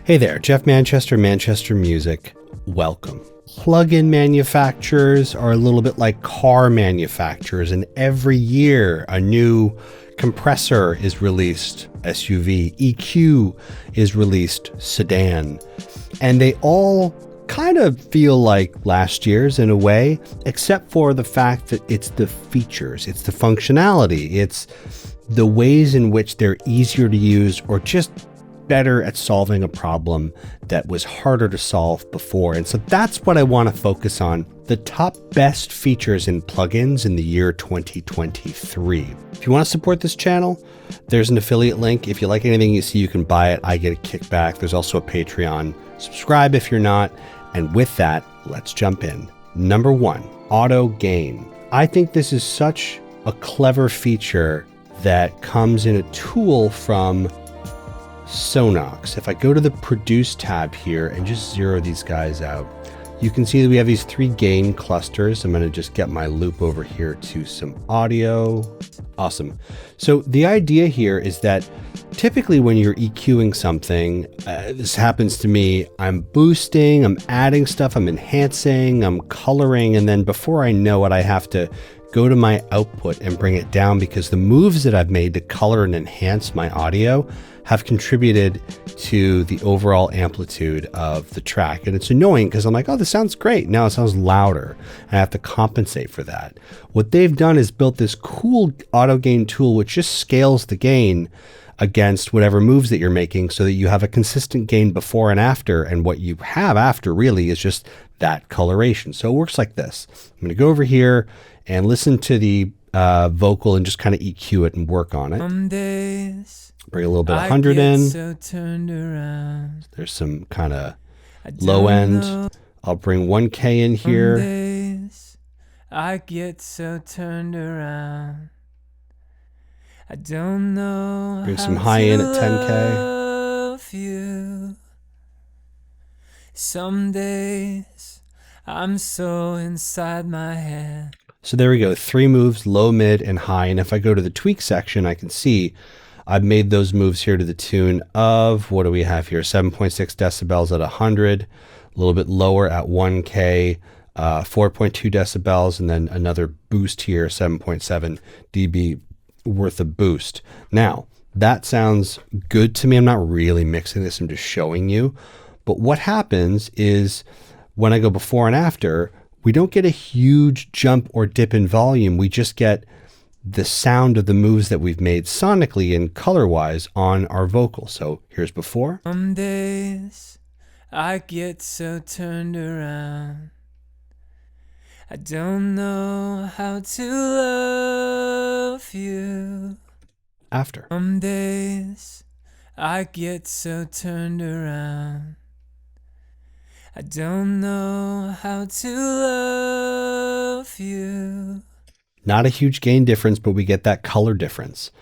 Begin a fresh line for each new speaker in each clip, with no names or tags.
Hey there, Jeff Manchester, Manchester Music. Welcome. Plug-in manufacturers are a little bit like car manufacturers, and every year a new compressor is released, SUV, EQ is released, sedan, and they all kind of feel like last year's in a way, except for the fact that it's the features, it's the functionality, it's the ways in which they're easier to use or just better at solving a problem that was harder to solve before. And so that's what I want to focus on, the top best features in plugins in the year 2023. If you want to support this channel, there's an affiliate link. If you like anything you see, you can buy it. I get a kickback. There's also a Patreon. Subscribe if you're not. And with that, let's jump in. Number one, auto gain. I think this is such a clever feature that comes in a tool from Sonox. If I go to the Produce tab here and just zero these guys out, you can see that we have these three gain clusters. I'm going to just get my loop over here to some audio. Awesome. So the idea here is that typically when you're EQing something, this happens to me, I'm boosting, I'm adding stuff, I'm enhancing, I'm coloring, and then before I know it, I have to go to my output and bring it down because the moves that I've made to color and enhance my audio have contributed to the overall amplitude of the track. And it's annoying because I'm like, oh, this sounds great. Now it sounds louder. And I have to compensate for that. What they've done is built this cool auto gain tool, which just scales the gain against whatever moves that you're making so that you have a consistent gain before and after. And what you have after really is just that coloration. So it works like this. I'm going to go over here and listen to the vocal and just kind of EQ it and work on it. Bring a little bit of 100 in.
So
there's some kind of low end. I'll bring 1K in here.
I get so turned around. I don't know.
Bring some high in at 10K.
You. Some days I'm so inside my head.
So there we go. 3 moves, low, mid, and high. And if I go to the tweak section, I can see I've made those moves here to the tune of, what do we have here? 7.6 decibels at 100, a little bit lower at 1K, 4.2 decibels, and then another boost here, 7.7 dB worth of boost. Now, that sounds good to me. I'm not really mixing this, I'm just showing you. But what happens is when I go before and after, we don't get a huge jump or dip in volume. We just get the sound of the moves that we've made sonically and color-wise on our vocal. So here's before.
Some days I get so turned around. I don't know how to love you.
After.
Some days I get so turned around. I don't know how to love you.
Not a huge gain difference, but we get that color difference.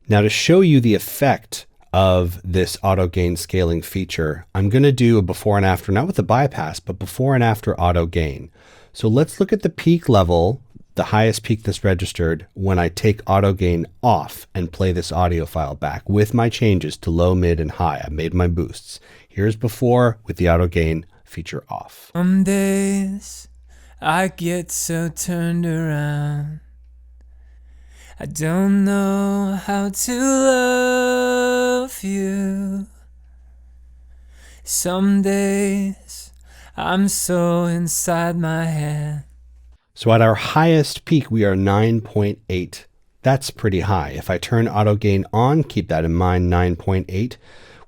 Now to show you the effect of this auto gain scaling feature, I'm going to do a before and after, not with the bypass, but before and after auto gain. So let's look at the peak level, the highest peak that's registered when I take auto gain off and play this audio file back with my changes to low, mid, and high. I made my boosts. Here's before with the auto gain feature off.
Some days I get so turned around. I don't know how to love you. Some days I'm so inside my head.
So at our highest peak, we are 9.8. That's pretty high. If I turn auto gain on, keep that in mind, 9.8.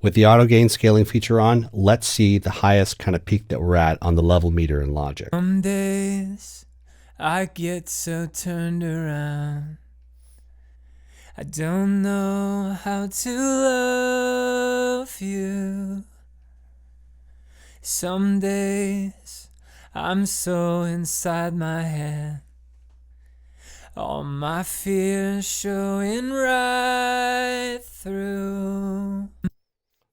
With the auto gain scaling feature on, let's see the highest kind of peak that we're at on the level meter in Logic.
Some days I get so turned around. I don't know how to love you. Some days I'm so inside my head. All my fears showing right through.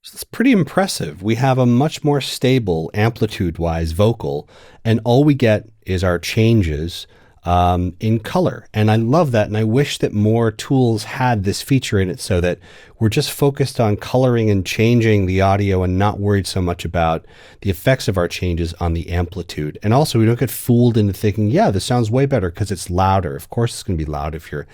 So it's pretty impressive. We have a much more stable amplitude-wise vocal, and all we get is our changes in color. And I love that. And I wish that more tools had this feature in it so that we're just focused on coloring and changing the audio and not worried so much about the effects of our changes on the amplitude. And also we don't get fooled into thinking, yeah, this sounds way better because it's louder. Of course, it's going to be loud if you're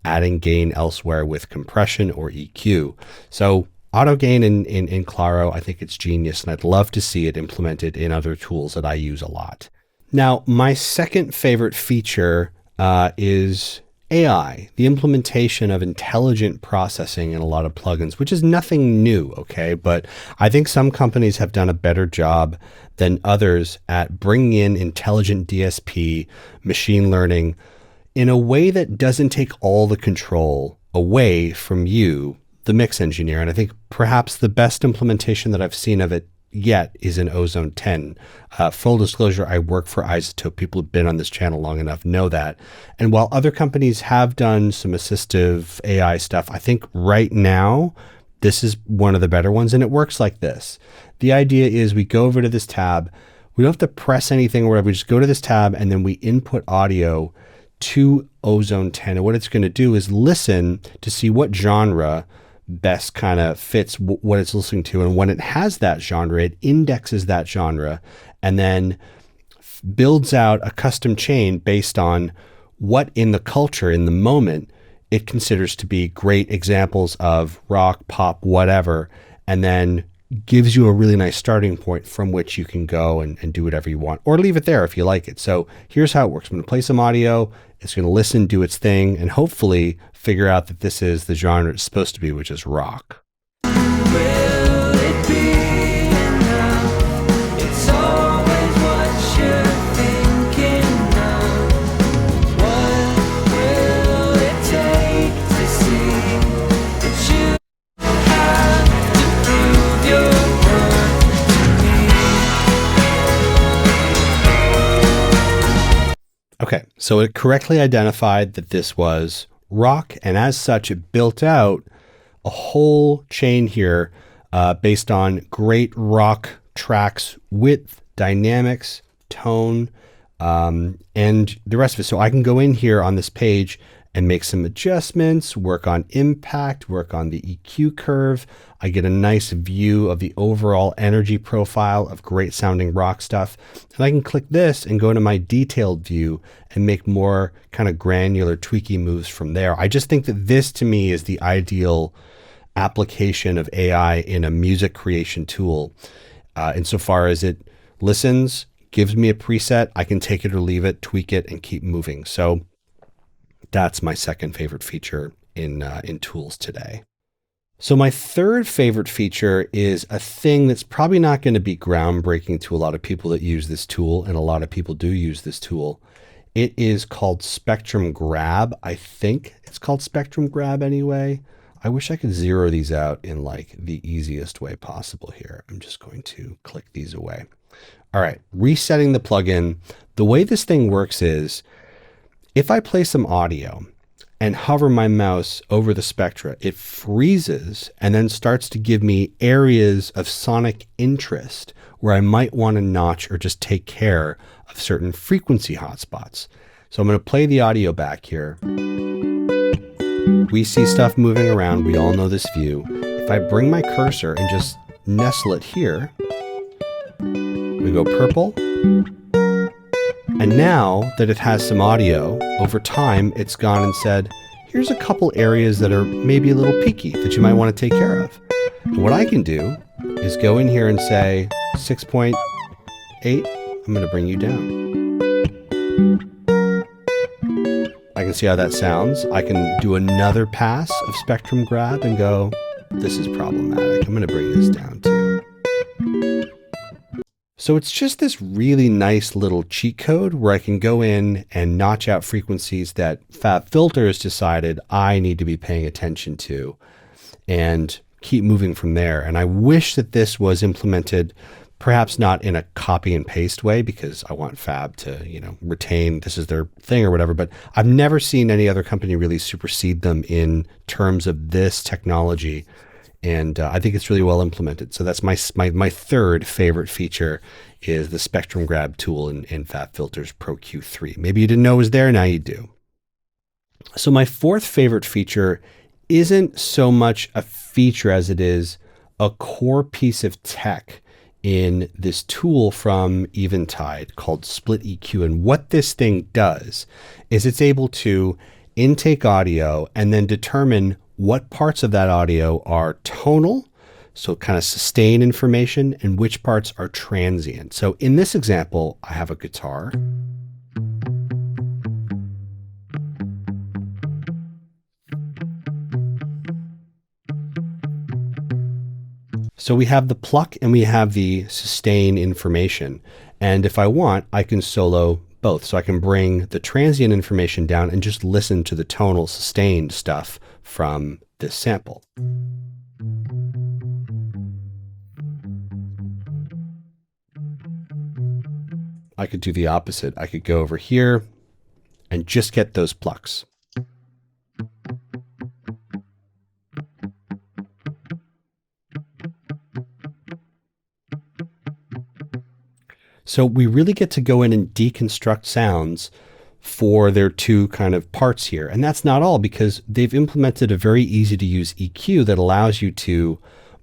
adding gain elsewhere with compression or EQ. So auto gain in Claro, I think it's genius, and I'd love to see it implemented in other tools that I use a lot. Now, my second favorite feature is AI, the implementation of intelligent processing in a lot of plugins, which is nothing new, okay? But I think some companies have done a better job than others at bringing in intelligent DSP, machine learning, in a way that doesn't take all the control away from you, the mix engineer. And I think perhaps the best implementation that I've seen of it yet is in Ozone 10. Full disclosure, I work for iZotope. People who've been on this channel long enough know that. And while other companies have done some assistive AI stuff, I think right now, this is one of the better ones. And it works like this. The idea is we go over to this tab. We don't have to press anything or whatever. We just go to this tab and then we input audio to Ozone 10. And what it's going to do is listen to see what genre best kind of fits what it's listening to. And when it has that genre, it indexes that genre and then builds out a custom chain based on what in the culture, in the moment, it considers to be great examples of rock, pop, whatever, and then gives you a really nice starting point from which you can go and do whatever you want, or leave it there if you like it. So here's how it works. I'm going to play some audio. It's going to listen, do its thing, and hopefully figure out that this is the genre it's supposed to be, which is rock.
Will it be enough? It's always what you're thinking of. What will it take to see that you have to prove your worth to me?
Okay, so it correctly identified that this was rock, and as such, it built out a whole chain here based on great rock tracks, width, dynamics, tone, and the rest of it. So I can go in here on this page and make some adjustments, work on impact, work on the EQ curve. I get a nice view of the overall energy profile of great sounding rock stuff. And I can click this and go into my detailed view and make more kind of granular tweaky moves from there. I just think that this to me is the ideal application of AI in a music creation tool. Insofar as it listens, gives me a preset, I can take it or leave it, tweak it, and keep moving. So that's my second favorite feature in tools today. So my third favorite feature is a thing that's probably not going to be groundbreaking to a lot of people that use this tool, and a lot of people do use this tool. It is called Spectrum Grab. I think it's called Spectrum Grab anyway. I wish I could zero these out in like the easiest way possible here. I'm just going to click these away. All right, resetting the plugin. The way this thing works is if I play some audio and hover my mouse over the spectra, it freezes and then starts to give me areas of sonic interest where I might want to notch or just take care of certain frequency hotspots. So I'm going to play the audio back here. We see stuff moving around. We all know this view. If I bring my cursor and just nestle it here, we go purple. And now that it has some audio, over time, it's gone and said, here's a couple areas that are maybe a little peaky that you might want to take care of. And what I can do is go in here and say 6.8, I'm going to bring you down. I can see how that sounds. I can do another pass of Spectrum Grab and go, this is problematic. I'm going to bring this down too. So it's just this really nice little cheat code where I can go in and notch out frequencies that FabFilter decided I need to be paying attention to and keep moving from there. And I wish that this was implemented, perhaps not in a copy and paste way, because I want Fab to, retain this is their thing or whatever, but I've never seen any other company really supersede them in terms of this technology And I think it's really well implemented. So that's my third favorite feature is the Spectrum Grab tool in FabFilter's Pro Q3. Maybe you didn't know it was there, now you do. So my fourth favorite feature isn't so much a feature as it is a core piece of tech in this tool from Eventide called Split EQ. And what this thing does is it's able to intake audio and then determine what parts of that audio are tonal, so kind of sustain information, and which parts are transient. So in this example, I have a guitar. So we have the pluck and we have the sustain information. And if I want, I can solo both. So I can bring the transient information down and just listen to the tonal sustained stuff from this sample. I could do the opposite. I could go over here and just get those plucks. So we really get to go in and deconstruct sounds for their two kind of parts here. And that's not all, because they've implemented a very easy to use EQ that allows you to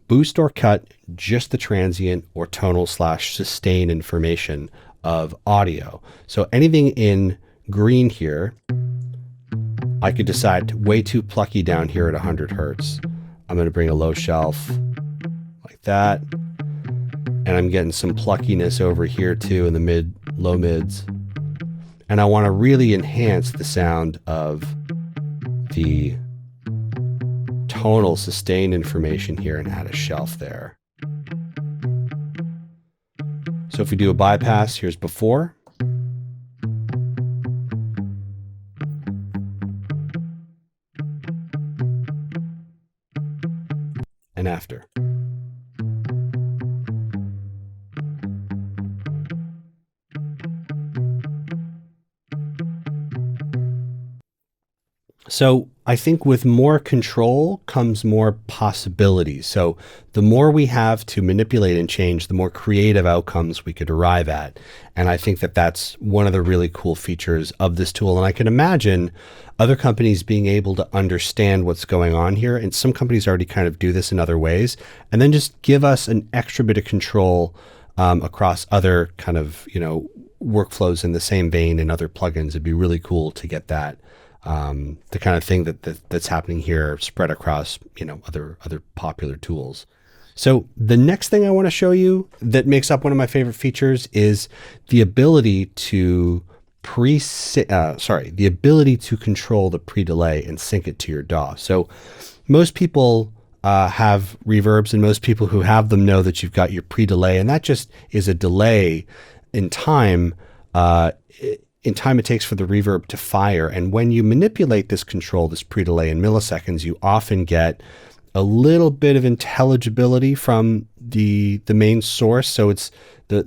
boost or cut just the transient or tonal / sustain information of audio. So anything in green here, I could decide way too plucky down here at 100 Hertz. I'm going to bring a low shelf like that. And I'm getting some pluckiness over here too in the low mids. And I want to really enhance the sound of the tonal sustained information here and add a shelf there. So if we do a bypass, here's before. And after. So I think with more control comes more possibilities. So the more we have to manipulate and change, the more creative outcomes we could arrive at. And I think that that's one of the really cool features of this tool. And I can imagine other companies being able to understand what's going on here. And some companies already kind of do this in other ways, and then just give us an extra bit of control across other kind of, workflows in the same vein and other plugins. It'd be really cool to get that. The kind of thing that's happening here spread across, other popular tools. So the next thing I want to show you that makes up one of my favorite features is the ability to the ability to control the pre-delay and sync it to your DAW. So most people have reverbs, and most people who have them know that you've got your pre-delay, and that just is a delay in time. It takes for the reverb to fire. And when you manipulate this control, this pre-delay in milliseconds, you often get a little bit of intelligibility from the main source. So it's the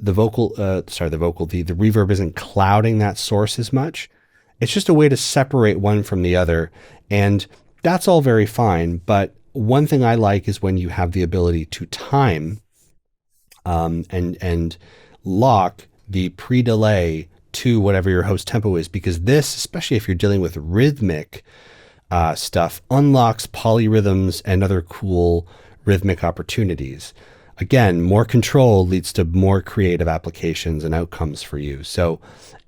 reverb isn't clouding that source as much. It's just a way to separate one from the other. And that's all very fine. But one thing I like is when you have the ability to time and lock the pre-delay to whatever your host tempo is, because this, especially if you're dealing with rhythmic stuff, unlocks polyrhythms and other cool rhythmic opportunities. Again, more control leads to more creative applications and outcomes for you. So,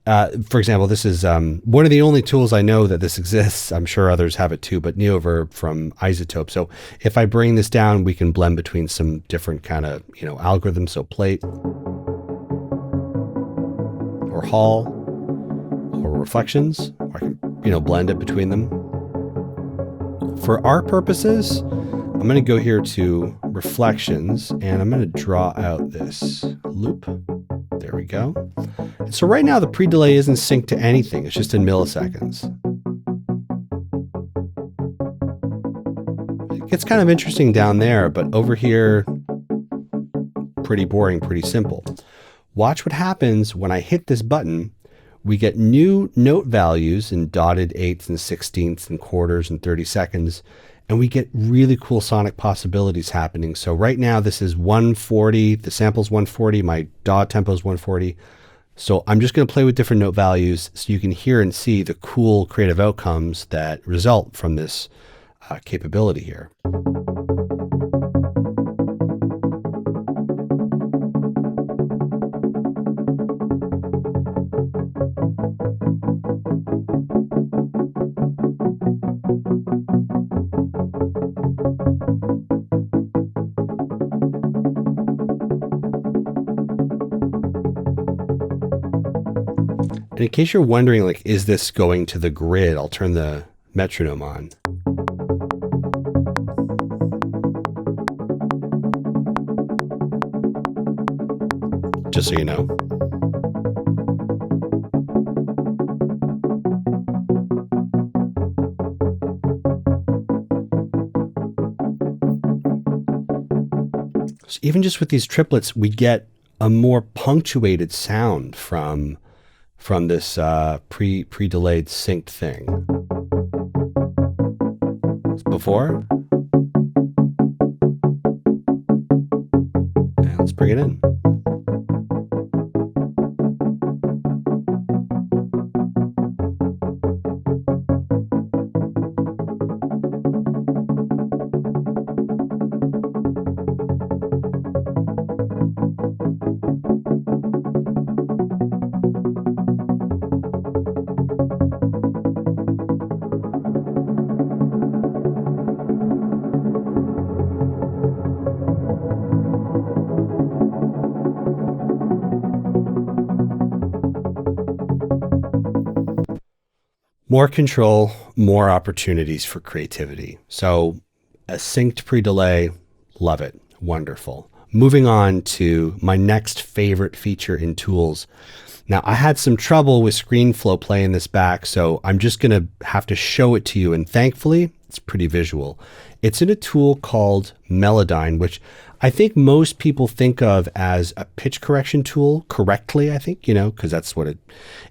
for example, this is one of the only tools I know that this exists. I'm sure others have it too, but Neoverb from Isotope. So if I bring this down, we can blend between some different kind of, algorithms. So plate, or Hall, or reflections, or I can, blend it between them. For our purposes, I'm going to go here to reflections, and I'm going to draw out this loop. There we go. And so right now the pre-delay isn't synced to anything. It's just in milliseconds. It gets kind of interesting down there, but over here, pretty boring, pretty simple. Watch what happens when I hit this button. We get new note values in dotted eighths and sixteenths and quarters and 30 seconds. and we get really cool sonic possibilities happening. So right now this is 140, the sample's 140, my DAW tempo is 140. So I'm just going to play with different note values so you can hear and see the cool creative outcomes that result from this capability here. And in case you're wondering, like, is this going to the grid? I'll turn the metronome on. Just so you know. So even just with these triplets, we get a more punctuated sound from this pre-delayed synced thing. Before. And let's bring it in. More control, more opportunities for creativity. So a synced pre-delay, love it. Wonderful. Moving on to my next favorite feature in Tools. Now, I had some trouble with ScreenFlow playing this back, so I'm just going to have to show it to you. And thankfully, it's pretty visual. It's in a tool called Melodyne, which I think most people think of as a pitch correction tool correctly, I think, because that's what it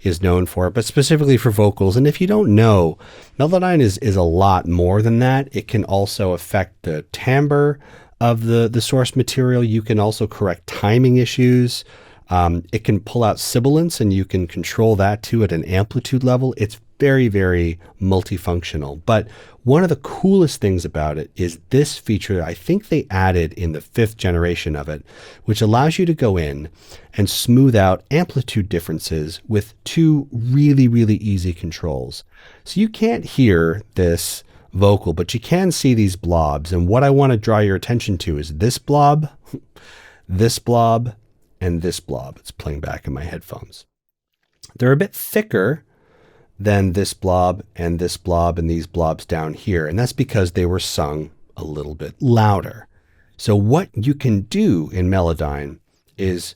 is known for, but specifically for vocals. And if you don't know, Melodyne is a lot more than that. It can also affect the timbre of the source material. You can also correct timing issues. It can pull out sibilance, and you can control that too at an amplitude level. It's very, very multifunctional. But one of the coolest things about it is this feature I think they added in the 5th generation of it, which allows you to go in and smooth out amplitude differences with 2 really, really easy controls. So you can't hear this vocal, but you can see these blobs. And what I want to draw your attention to is this blob, this blob, and this blob. It's playing back in my headphones. They're a bit thicker than this blob and these blobs down here. And that's because they were sung a little bit louder. So what you can do in Melodyne is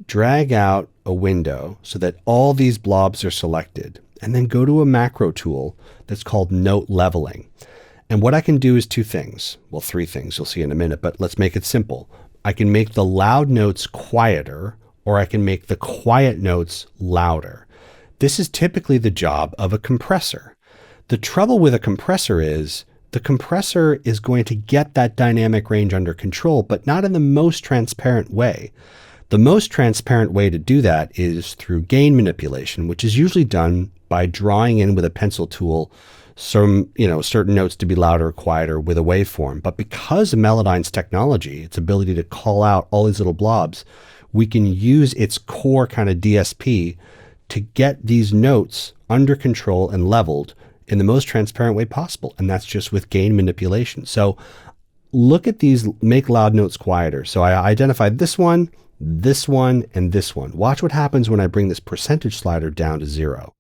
drag out a window so that all these blobs are selected, and then go to a macro tool that's called note leveling. And what I can do is 2 things. Well, 3 things, you'll see in a minute, but let's make it simple. I can make the loud notes quieter, or I can make the quiet notes louder. This is typically the job of a compressor. The trouble with a compressor is the compressor is going to get that dynamic range under control, but not in the most transparent way. The most transparent way to do that is through gain manipulation, which is usually done by drawing in with a pencil tool some, certain notes to be louder or quieter with a waveform. But because of Melodyne's technology, its ability to call out all these little blobs, we can use its core kind of DSP to get these notes under control and leveled in the most transparent way possible. And that's just with gain manipulation. So look at these, make loud notes quieter. So I identified this one, and this one. Watch what happens when I bring this percentage slider down to 0.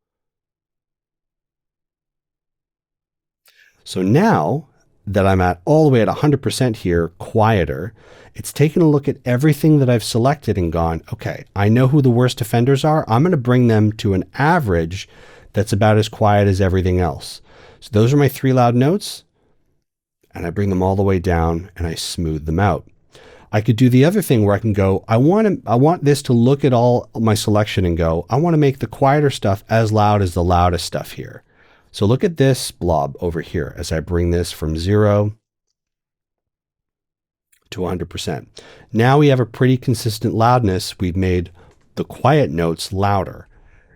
So now that I'm at all the way at 100% here, quieter, it's taken a look at everything that I've selected and gone, okay, I know who the worst offenders are. I'm going to bring them to an average that's about as quiet as everything else. So those are my 3 loud notes, and I bring them all the way down and I smooth them out. I could do the other thing where I can go, I want this to look at all my selection and go, I want to make the quieter stuff as loud as the loudest stuff here. So look at this blob over here as I bring this from 0 to 100%. Now we have a pretty consistent loudness. We've made the quiet notes louder.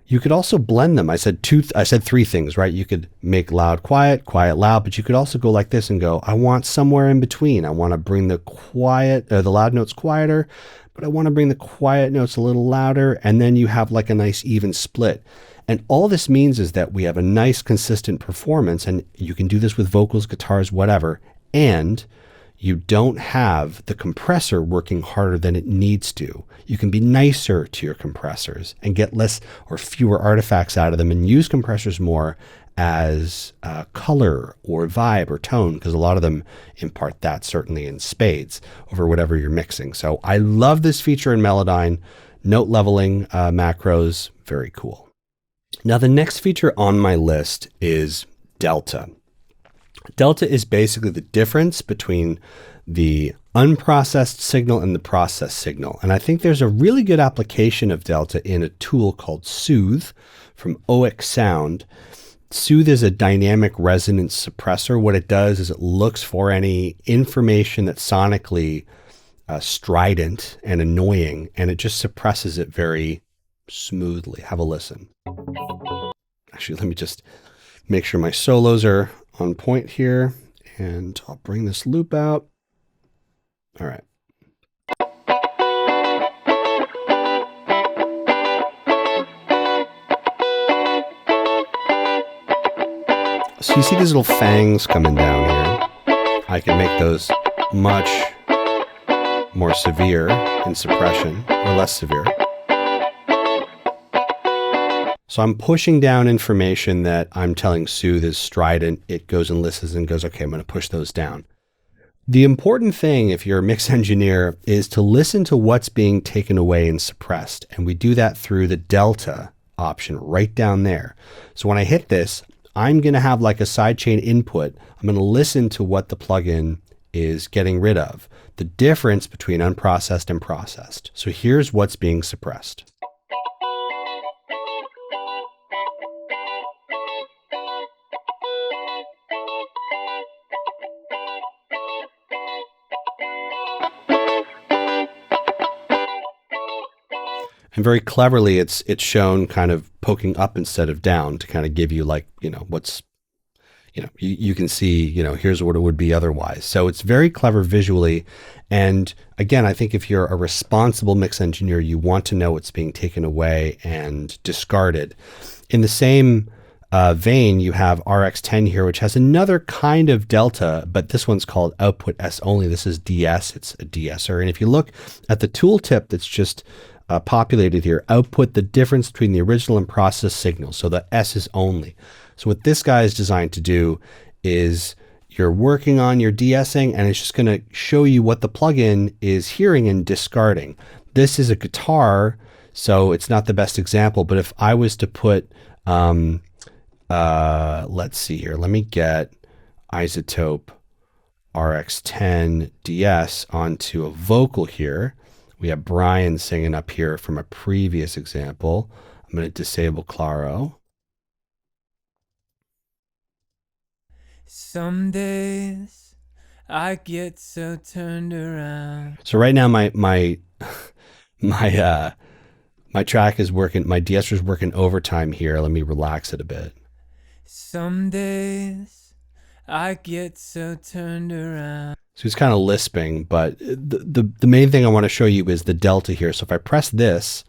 You could also blend them. I said three things, right? You could make loud, quiet, loud, but you could also go like this and go, I want somewhere in between. I want to bring the loud notes quieter, but I want to bring the quiet notes a little louder. And then you have like a nice even split. And all this means is that we have a nice consistent performance, and you can do this with vocals, guitars, whatever. And you don't have the compressor working harder than it needs to. You can be nicer to your compressors and get less or fewer artifacts out of them, and use compressors more as color or vibe or tone, because a lot of them impart that, certainly in spades, over whatever you're mixing. So I love this feature in Melodyne. Note leveling macros, very cool. Now the next feature on my list is Delta. Delta is basically the difference between the unprocessed signal and the processed signal. And I think there's a really good application of Delta in a tool called Soothe from OX Sound. Soothe is a dynamic resonance suppressor. What it does is it looks for any information that's sonically strident and annoying, and it just suppresses it very smoothly. Have a listen. Actually, let me just make sure my solos are on point here, and I'll bring this loop out. All right. So you see these little fangs coming down here. I can make those much more severe in suppression, or less severe. So I'm pushing down information that I'm telling Soothe is strident. It goes and listens and goes, okay, I'm going to push those down. The important thing, if you're a mix engineer, is to listen to what's being taken away and suppressed. And we do that through the delta option right down there. So when I hit this, I'm going to have like a sidechain input. I'm going to listen to what the plugin is getting rid of, the difference between unprocessed and processed. So here's what's being suppressed. And very cleverly, it's shown kind of poking up instead of down to kind of give you like, what's, you can see, here's what it would be otherwise. So it's very clever visually. And again, I think if you're a responsible mix engineer, you want to know what's being taken away and discarded. In the same vein, you have RX10 here, which has another kind of delta, but this one's called output S only. This is DS, it's a DSer. And if you look at the tooltip that's just populated here, output the difference between the original and processed signal. So the S is only. So what this guy is designed to do is you're working on your de-essing, and it's just going to show you what the plugin is hearing and discarding. This is a guitar, so it's not the best example, but if I was to put, let's see here, let me get Isotope RX10 DS onto a vocal here. We have Brian singing up here from a previous example. I'm going to disable Claro.
Some days I get so turned around.
So right now my track is working, my de-esser is working overtime here. Let me relax it a bit.
Some days I get so turned around.
So he's kind of lisping, but the main thing I want to show you is the delta here. So if I press this,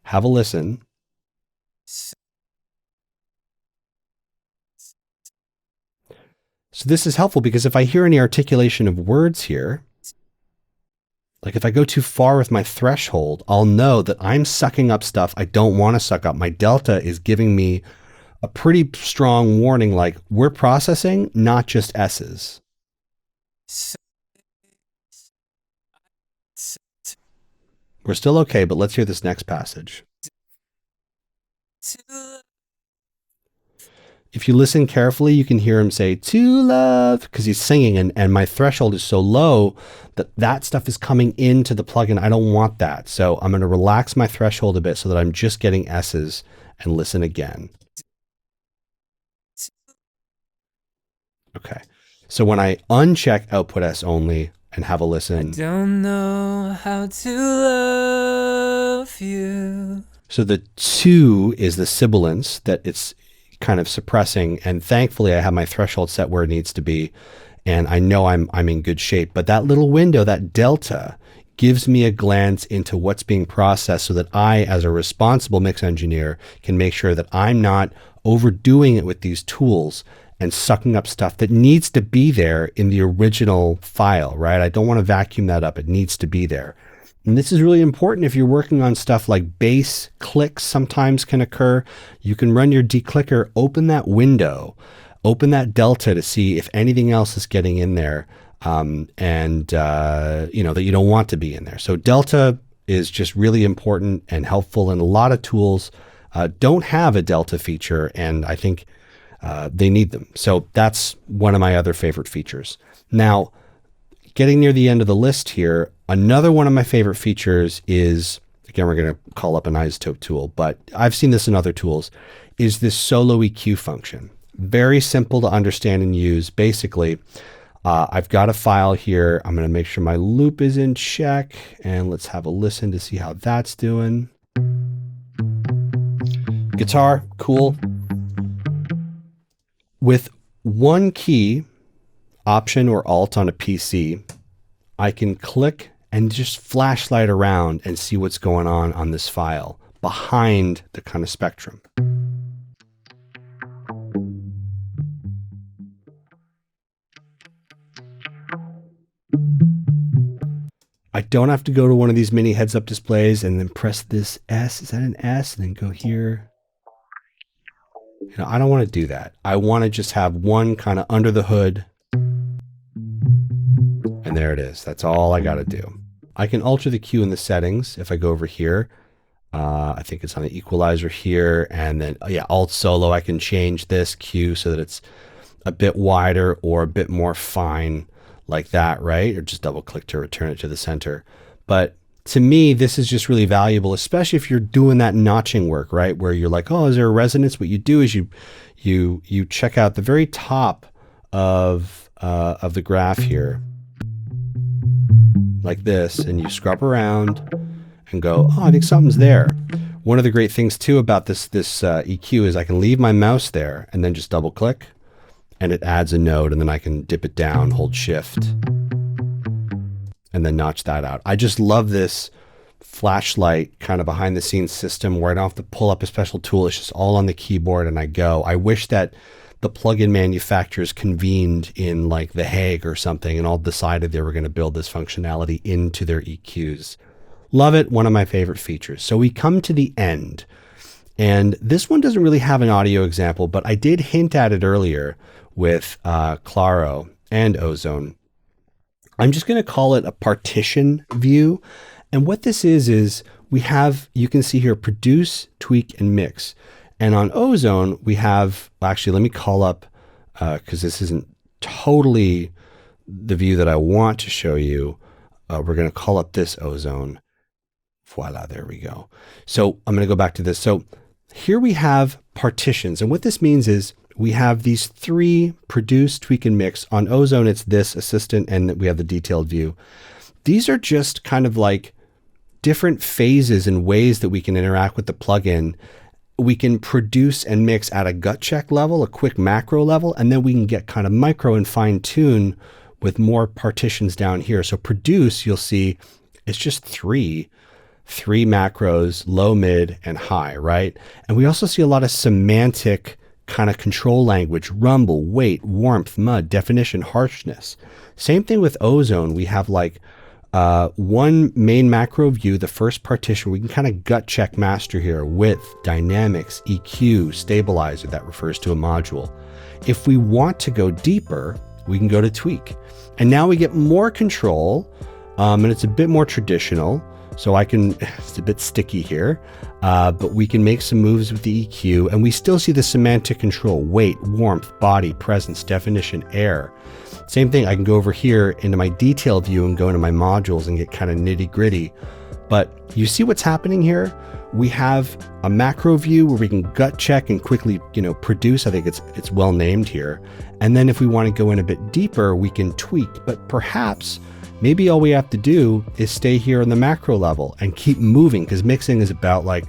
have a listen. So this is helpful because if I hear any articulation of words here, like if I go too far with my threshold, I'll know that I'm sucking up stuff I don't want to suck up. My delta is giving me a pretty strong warning, like we're processing, not just S's. We're still okay, but let's hear this next passage. If you listen carefully, you can hear him say, to love, because he's singing, and my threshold is so low that that stuff is coming into the plugin. I don't want that. So I'm going to relax my threshold a bit so that I'm just getting S's and listen again. Okay. So when I uncheck output S only and have a
I
listen,
don't know how to love you.
so the 2 is the sibilance that it's kind of suppressing. And thankfully I have my threshold set where it needs to be. And I know I'm in good shape, but that little window, that delta, gives me a glance into what's being processed so that I, as a responsible mix engineer, can make sure that I'm not overdoing it with these tools and sucking up stuff that needs to be there in the original file, right? I don't want to vacuum that up. It needs to be there. And this is really important if you're working on stuff like bass clicks sometimes can occur. You can run your declicker, open that window, open that delta to see if anything else is getting in there that you don't want to be in there. So delta is just really important and helpful, and a lot of tools don't have a delta feature, and I think they need them. So that's one of my other favorite features. Now, getting near the end of the list here, another one of my favorite features is, again, we're going to call up an isotope tool, but I've seen this in other tools, is this solo EQ function. Very simple to understand and use. Basically, I've got a file here. I'm going to make sure my loop is in check, and let's have a listen to see how that's doing. Guitar, cool. With one key, Option or Alt on a PC, I can click and just flashlight around and see what's going on this file behind the kind of spectrum. I don't have to go to one of these mini heads-up displays and then press this S. Is that an S? And then go here. I don't want to do that. I want to just have one kind of under the hood. And there it is. That's all I got to do. I can alter the Q in the settings if I go over here. I think it's on the equalizer here. And then, Alt Solo, I can change this Q so that it's a bit wider or a bit more fine like that, right? Or just double click to return it to the center. But to me, this is just really valuable, especially if you're doing that notching work, right? Where you're like, oh, is there a resonance? What you do is you check out the very top of the graph here, like this, and you scrub around and go, oh, I think something's there. One of the great things too about this EQ is I can leave my mouse there and then just double click, and it adds a node, and then I can dip it down, hold shift, and then notch that out. I just love this flashlight kind of behind the scenes system where I don't have to pull up a special tool. It's just all on the keyboard and I go. I wish that the plugin manufacturers convened in like The Hague or something and all decided they were going to build this functionality into their EQs. Love it. One of my favorite features. So we come to the end, and this one doesn't really have an audio example, but I did hint at it earlier with Claro and Ozone. I'm just going to call it a partition view. And what this is we have, you can see here, produce, tweak, and mix. And on Ozone, we have, actually, let me call up, because this isn't totally the view that I want to show you. We're going to call up this Ozone. Voila, there we go. So I'm going to go back to this. So here we have partitions. And what this means is we have these 3 produce, tweak, and mix. On Ozone, it's this assistant, and we have the detailed view. These are just kind of like different phases and ways that we can interact with the plugin. We can produce and mix at a gut check level, a quick macro level, and then we can get kind of micro and fine tune with more partitions down here. So produce, you'll see it's just three macros, low, mid, and high, right? And we also see a lot of semantic kind of control language: rumble, weight, warmth, mud, definition, harshness. Same thing with Ozone. We have like one main macro view, the first partition. We can kind of gut check master here: width, dynamics, EQ, stabilizer. That refers to a module. If we want to go deeper, we can go to tweak. And now we get more control, and it's a bit more traditional. So I can, it's a bit sticky here, but we can make some moves with the EQ, and we still see the semantic control: weight, warmth, body, presence, definition, air. Same thing, I can go over here into my detail view and go into my modules and get kind of nitty gritty. But you see what's happening here? We have a macro view where we can gut check and quickly, produce. I think it's well named here. And then if we want to go in a bit deeper, we can tweak. But perhaps maybe all we have to do is stay here on the macro level and keep moving, because mixing is about like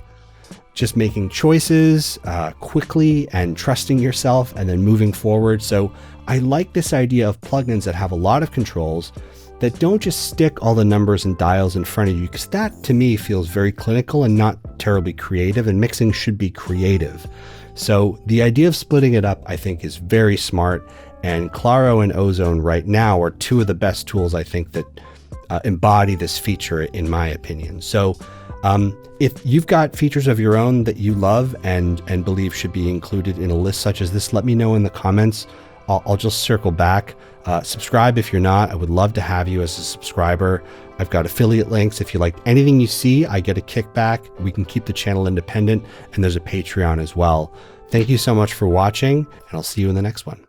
just making choices quickly and trusting yourself and then moving forward. So I like this idea of plugins that have a lot of controls that don't just stick all the numbers and dials in front of you, because that to me feels very clinical and not terribly creative, and mixing should be creative. So the idea of splitting it up, I think, is very smart, and Claro and Ozone right now are two of the best tools I think that embody this feature, in my opinion. So if you've got features of your own that you love and believe should be included in a list such as this, let me know in the comments. I'll just circle back. Subscribe if you're not. I would love to have you as a subscriber. I've got affiliate links. If you like anything you see, I get a kickback. We can keep the channel independent, and there's a Patreon as well. Thank you so much for watching, and I'll see you in the next one.